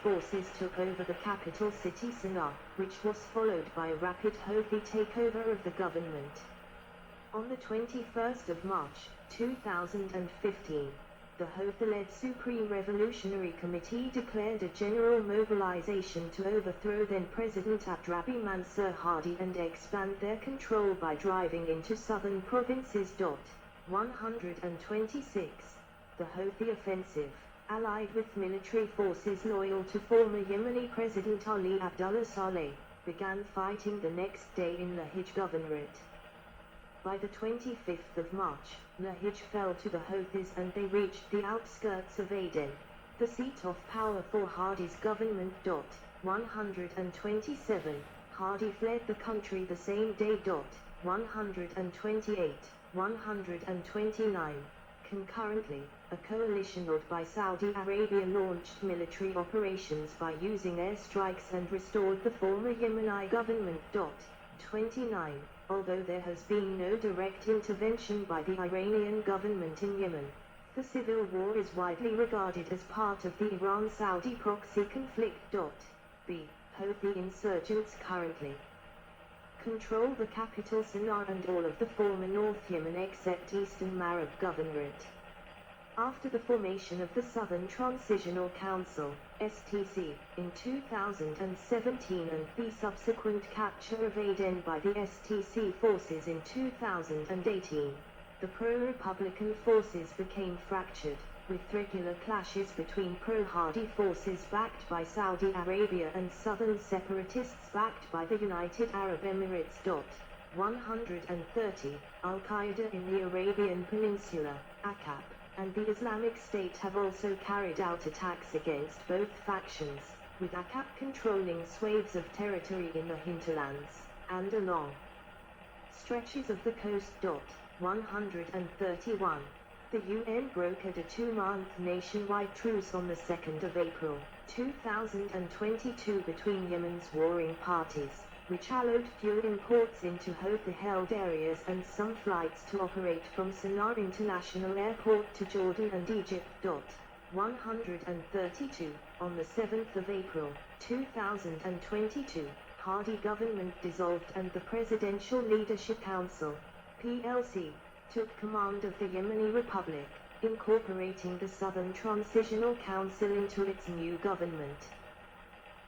forces took over the capital city Sana'a, which was followed by a rapid Houthi takeover of the government. On the 21st of March, 2015, the Houthi-led Supreme Revolutionary Committee declared a general mobilization to overthrow then-President Abdrabbi Mansur Hadi and expand their control by driving into southern provinces. 126. The Houthi offensive, allied with military forces loyal to former Yemeni President Ali Abdullah Saleh, began fighting the next day in Lahij Governorate. By the 25th of March, Lahij fell to the Houthis and they reached the outskirts of Aden, the seat of power for Hadi's government. 127. Hadi fled the country the same day. 128. 129. Concurrently, a coalition led by Saudi Arabia launched military operations by using airstrikes and restored the former Yemeni government. 29. Although there has been no direct intervention by the Iranian government in Yemen, the civil war is widely regarded as part of the Iran-Saudi proxy conflict. B. Houthi insurgents currently control the capital Sana'a and all of the former North Yemen except Eastern Marib Governorate. After the formation of the Southern Transitional Council, STC, in 2017 and the subsequent capture of Aden by the STC forces in 2018, the pro-Republican forces became fractured, with regular clashes between pro-Hadi forces backed by Saudi Arabia and southern separatists backed by the United Arab Emirates. 130. Al-Qaeda in the Arabian Peninsula, AQAP, and the Islamic State have also carried out attacks against both factions, with AQAP controlling swathes of territory in the hinterlands, and along stretches of the coast. 131. The UN brokered a 2-month nationwide truce on the 2nd of April, 2022 between Yemen's warring parties, which allowed fuel imports into Houthi-held areas and some flights to operate from Sana'a International Airport to Jordan and Egypt. 132. On the 7th of April, 2022, Hadi government dissolved and the Presidential Leadership Council, PLC, took command of the Yemeni Republic, incorporating the Southern Transitional Council into its new government.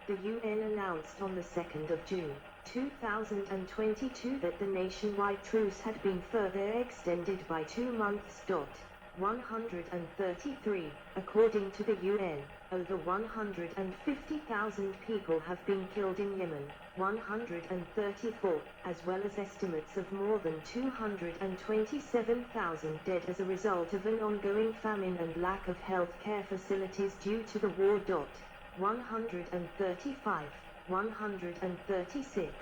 The UN announced on the 2nd of June, 2022 that the nationwide truce had been further extended by 2 months. 133. According to the UN, over 150,000 people have been killed in Yemen, 134, as well as estimates of more than 227,000 dead as a result of an ongoing famine and lack of health care facilities due to the war. 135, 136,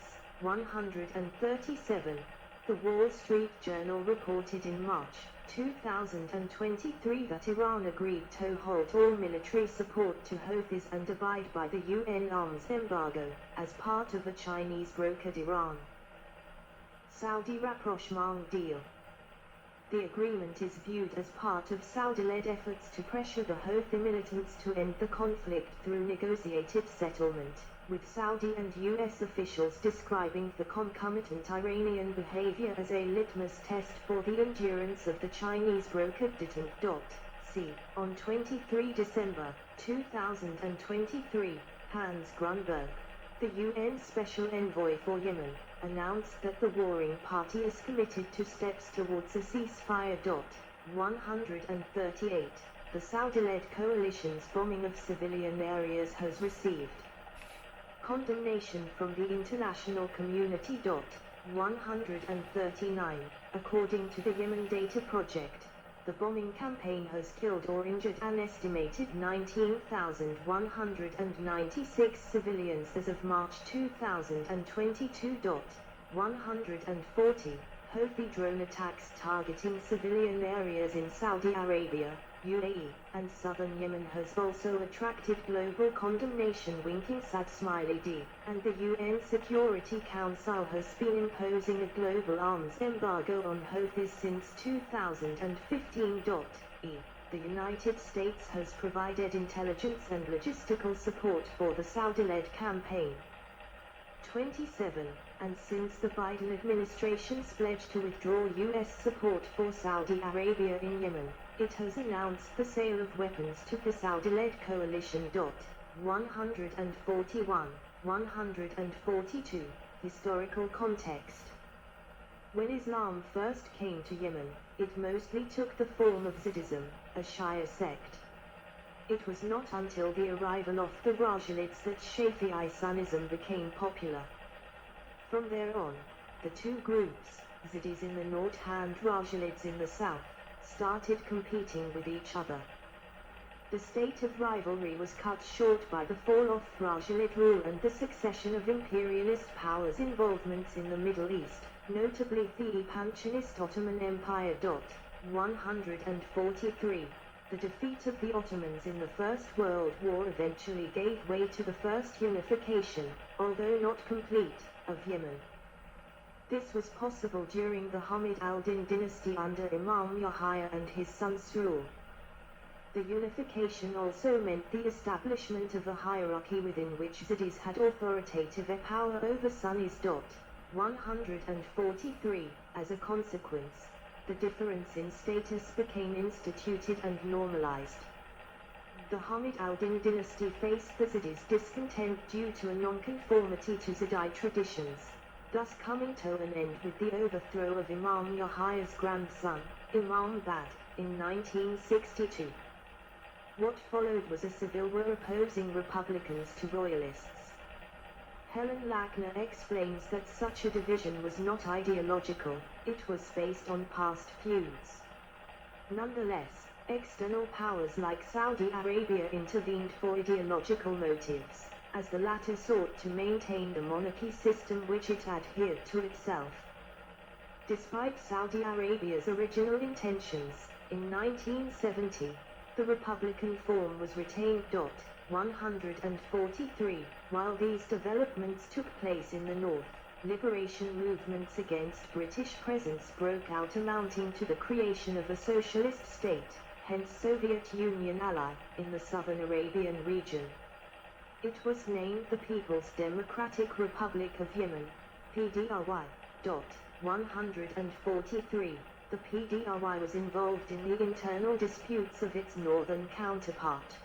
137. The Wall Street Journal reported in March 2023 that Iran agreed to halt all military support to Houthis and abide by the UN arms embargo, as part of a Chinese-brokered Iran-Saudi rapprochement deal. The agreement is viewed as part of Saudi-led efforts to pressure the Houthi militants to end the conflict through negotiated settlement, with Saudi and US officials describing the concomitant Iranian behavior as a litmus test for the endurance of the Chinese brokered detent. C. On 23 December 2023, Hans Grunberg, the UN Special Envoy for Yemen, announced that the warring party is committed to steps towards a ceasefire. 138. The Saudi-led coalition's bombing of civilian areas has received condemnation from the international community. 139. According to the Yemen Data Project, the bombing campaign has killed or injured an estimated 19,196 civilians as of March 2022. 140. Houthi drone attacks targeting civilian areas in Saudi Arabia, UAE, and southern Yemen has also attracted global condemnation. Winking sad smiley D, and the UN Security Council has been imposing a global arms embargo on Houthis since 2015. E. The United States has provided intelligence and logistical support for the Saudi-led campaign. 27. And since the Biden administration's pledge to withdraw U.S. support for Saudi Arabia in Yemen, it has announced the sale of weapons to the Saudi-led coalition. 141. 142. Historical context. When Islam first came to Yemen, it mostly took the form of Ziddism, a Shia sect. It was not until the arrival of the Rajalids that Shafi'i Sunnism became popular. From there on, the two groups, Ziddis in the north and Rajalids in the south, started competing with each other. The state of rivalry was cut short by the fall of Rajalid rule and the succession of imperialist powers' involvements in the Middle East, notably the Panchist Ottoman Empire. 143. The defeat of the Ottomans in the First World War eventually gave way to the first unification, although not complete, of Yemen. This was possible during the Hamid al-Din dynasty under Imam Yahya and his son's rule. The unification also meant the establishment of a hierarchy within which Ziddis had authoritative power over Sunnis. 143. As a consequence, the difference in status became instituted and normalized. The Hamid al-Din dynasty faced the Ziddis' discontent due to a non-conformity to Ziddite traditions, thus coming to an end with the overthrow of Imam Yahya's grandson, Imam Bad, in 1962. What followed was a civil war opposing Republicans to Royalists. Helen Lackner explains that such a division was not ideological, it was based on past feuds. Nonetheless, external powers like Saudi Arabia intervened for ideological motives, as the latter sought to maintain the monarchy system which it adhered to itself. Despite Saudi Arabia's original intentions, in 1970, the Republican form was retained. 143. While these developments took place in the north, liberation movements against British presence broke out, amounting to the creation of a socialist state, hence Soviet Union ally, in the southern Arabian region. It was named the People's Democratic Republic of Yemen, PDRY. 143. The PDRY was involved in the internal disputes of its northern counterpart.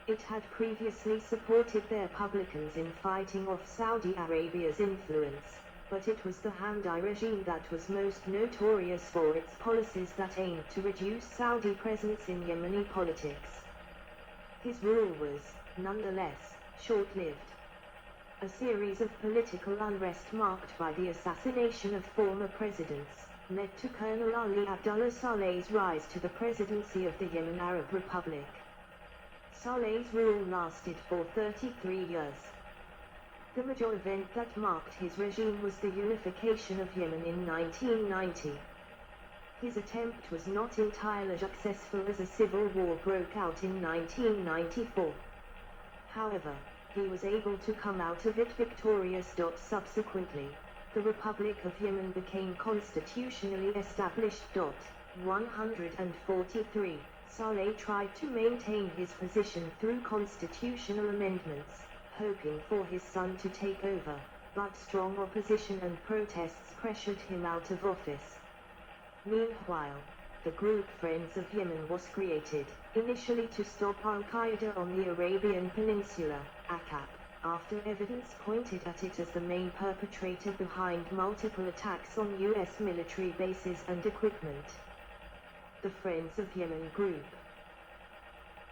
It had previously supported the Republicans in fighting off Saudi Arabia's influence, but it was the Hamdi regime that was most notorious for its policies that aimed to reduce Saudi presence in Yemeni politics. His rule was, nonetheless, short-lived. A series of political unrest marked by the assassination of former presidents led to Colonel Ali Abdullah Saleh's rise to the presidency of the Yemen Arab Republic. Saleh's rule lasted for 33 years. The major event that marked his regime was the unification of Yemen in 1990. His attempt was not entirely successful as a civil war broke out in 1994. However, he was able to come out of it victorious. Subsequently, the Republic of Yemen became constitutionally established. 143. Saleh tried to maintain his position through constitutional amendments, hoping for his son to take over, but strong opposition and protests pressured him out of office. Meanwhile, the group Friends of Yemen was created, initially to stop Al-Qaeda on the Arabian Peninsula, ACAP, after evidence pointed at it as the main perpetrator behind multiple attacks on U.S. military bases and equipment. The Friends of Yemen group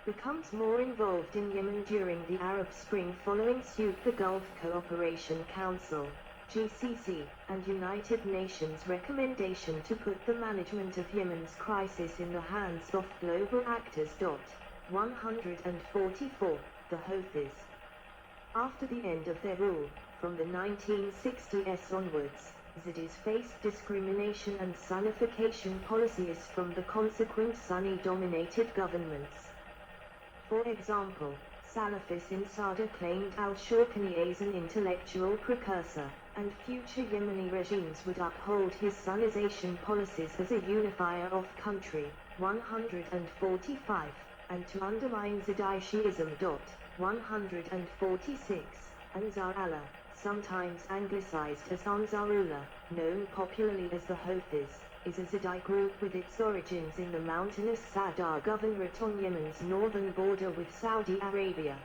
becomes more involved in Yemen during the Arab Spring, following suit the Gulf Cooperation Council, GCC, and United Nations recommendation to put the management of Yemen's crisis in the hands of global actors. 144. The Houthis. After the end of their rule, from the 1960s onwards, Ziddis faced discrimination and Sunnification policies from the consequent Sunni-dominated governments. For example, Salafis in Sada claimed al-Shawkani as an intellectual precursor, and future Yemeni regimes would uphold his Sunnization policies as a unifier of country. 145, and to undermine Zidai Shiism. 146, Ansar Allah, sometimes anglicized as Ansarullah, known popularly as the Houthis, is a Zidai group with its origins in the mountainous Sadr Governorate on Yemen's northern border with Saudi Arabia.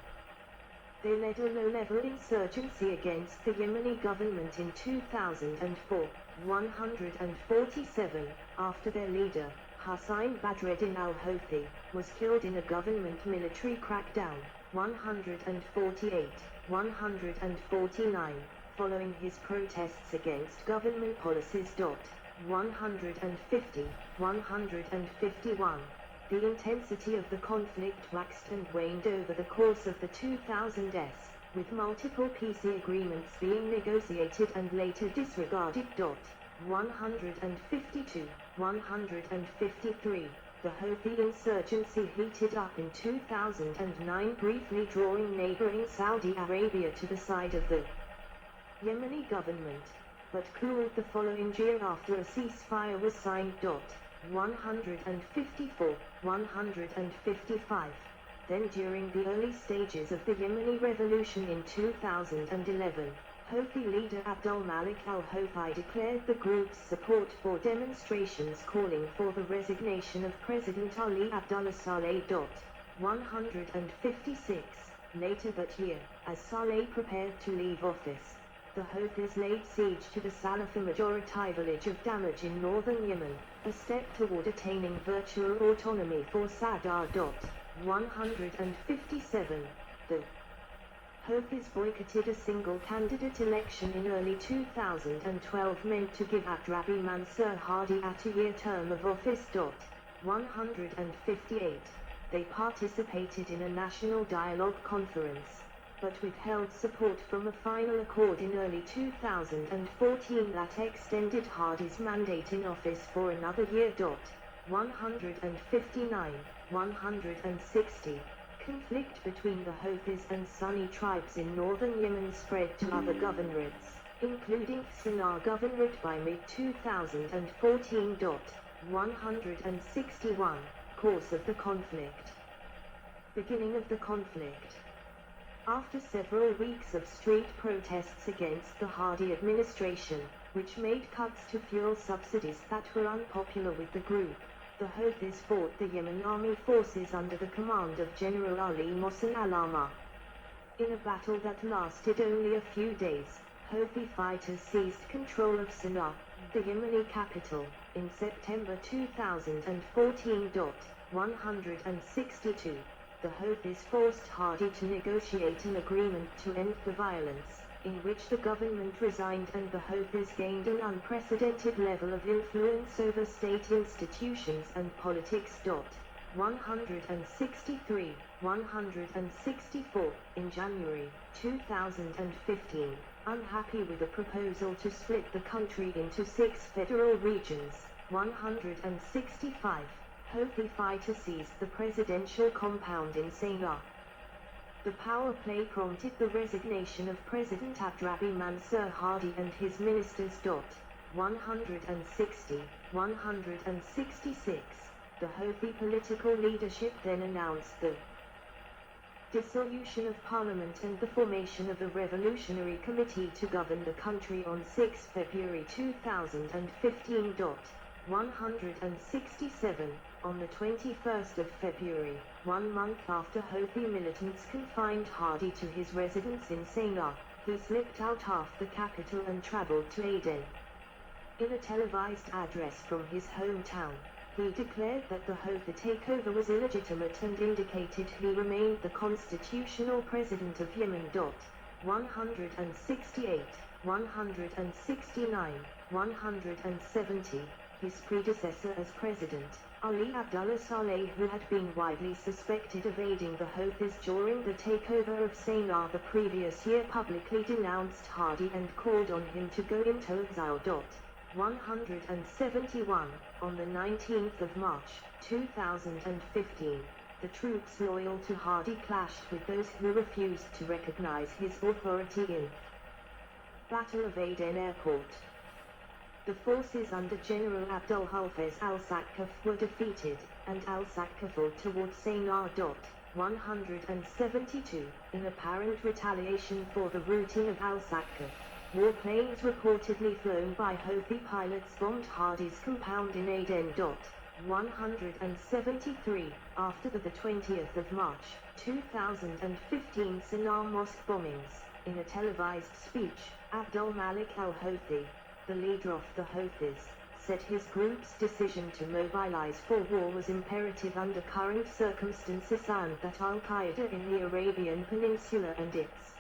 They led a low-level insurgency against the Yemeni government in 2004, 147, after their leader, Hussein Badreddin al-Houthi, was killed in a government military crackdown, 148, 149, following his protests against government policies. 150, 151. The intensity of the conflict waxed and waned over the course of the 2000s, with multiple peace agreements being negotiated and later disregarded. 152, 153. The Houthi insurgency heated up in 2009, briefly drawing neighboring Saudi Arabia to the side of the Yemeni government, but cooled the following year after a ceasefire was signed. 154, 155. Then during the early stages of the Yemeni revolution in 2011, Houthi leader Abdul Malik al-Houthi declared the group's support for demonstrations calling for the resignation of President Ali Abdullah Saleh. 156. Later that year, as Saleh prepared to leave office, the Houthis laid siege to the Salafi majority village of Damaj in northern Yemen, a step toward attaining virtual autonomy for Sadr. 157. The Houthis boycotted a single-candidate election in early 2012 meant to give Abdrabi Mansur Hadi a two-year term of office. 158. They participated in a national dialogue conference, but withheld support from a final accord in early 2014 that extended Hadi's mandate in office for another year. 159, 160. Conflict between the Houthis and Sunni tribes in northern Yemen spread to other governorates, including Sana'a Governorate by mid-2014. 161. Course of the conflict. Beginning of the conflict. After several weeks of street protests against the Hadi administration, which made cuts to fuel subsidies that were unpopular with the group, the Houthis fought the Yemen army forces under the command of General Ali Mohsen al-Amar. In a battle that lasted only a few days, Houthi fighters seized control of Sana'a, the Yemeni capital, in September 2014. 162. The Houthis forced Hadi to negotiate an agreement to end the violence, in which the government resigned and the Houthis gained an unprecedented level of influence over state institutions and politics. 163, 164. In January 2015, unhappy with a proposal to split the country into 6 federal regions, 165. Houthi fighters seized the presidential compound in Sana'a. The power play prompted the resignation of President Abdrabi Mansur Hadi and his ministers. 160, 166. The Houthi political leadership then announced the dissolution of parliament and the formation of a revolutionary committee to govern the country on 6 February 2015. 167. On the 21st of February, 1 month after Houthi militants confined Hadi to his residence in Sana'a, he slipped out of the capital and traveled to Aden. In a televised address from his hometown, he declared that the Houthi takeover was illegitimate and indicated he remained the constitutional president of Yemen. 168, 169, 170. His predecessor as president, Ali Abdullah Saleh, who had been widely suspected of aiding the Houthis during the takeover of Sana'a the previous year, publicly denounced Hadi and called on him to go into exile. 171. On the 19th of March, 2015, the troops loyal to Hadi clashed with those who refused to recognize his authority in Battle of Aden Airport. The forces under General Abdul Hafez al-Sakaf were defeated, and Al-Saqqa fought towards Sana'a. 172, in apparent retaliation for the routing of Al-Saqqa. Warplanes reportedly flown by Houthi pilots bombed Hadi's compound in Aden. 173, after the 20th of March, 2015 Sana'a mosque bombings, in a televised speech, Abdul Malik al-Houthi, the leader of the Houthis, said his group's decision to mobilize for war was imperative under current circumstances and that Al-Qaeda in the Arabian Peninsula and its